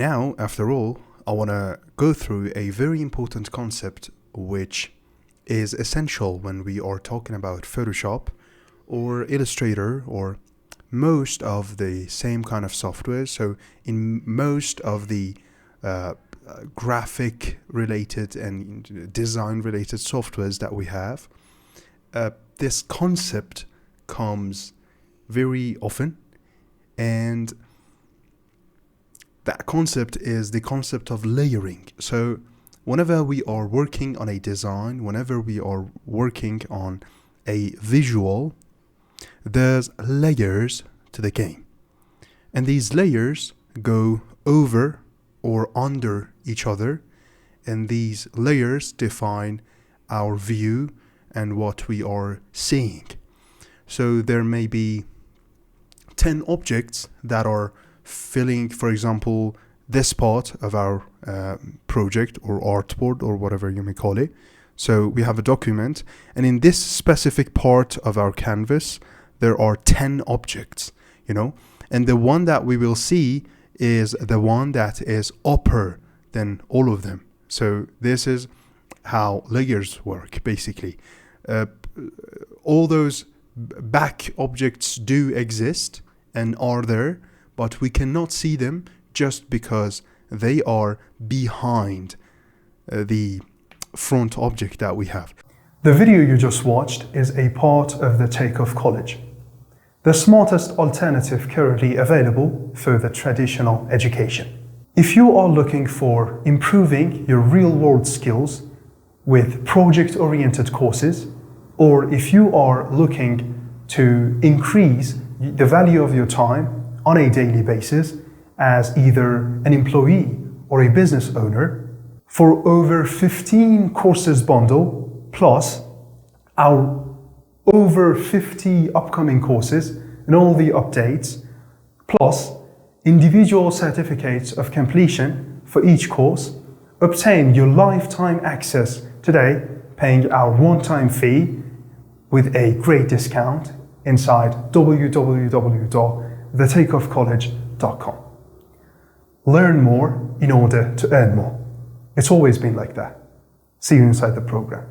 Now, after all, I want to go through a very important concept which is essential when we are talking about Photoshop or Illustrator or most of the same kind of software. So in most of the graphic related and design related softwares that we have, this concept comes very often, and that concept is the concept of layering. So whenever we are working on a design, whenever we are working on a visual, there's layers to the game. And these layers go over or under each other, and these layers define our view and what we are seeing. So there may be 10 objects that are filling, for example, this part of our project or artboard or whatever you may call it. So we have a document, and in this specific part of our canvas, there are 10 objects, and the one that we will see is the one that is upper than all of them. So this is how layers work, basically. All those back objects do exist and are there, but we cannot see them just because they are behind the front object that we have. The video you just watched is a part of the Takeoff College, the smartest alternative currently available for the traditional education. If you are looking for improving your real-world skills with project-oriented courses, or if you are looking to increase the value of your time on a daily basis as either an employee or a business owner, for over 15 courses bundle plus our over 50 upcoming courses and all the updates, plus individual certificates of completion for each course, obtain your lifetime access today, paying our one-time fee with a great discount inside www.thetakeoffcollege.com. Learn more in order to earn more. It's always been like that. See you inside the program.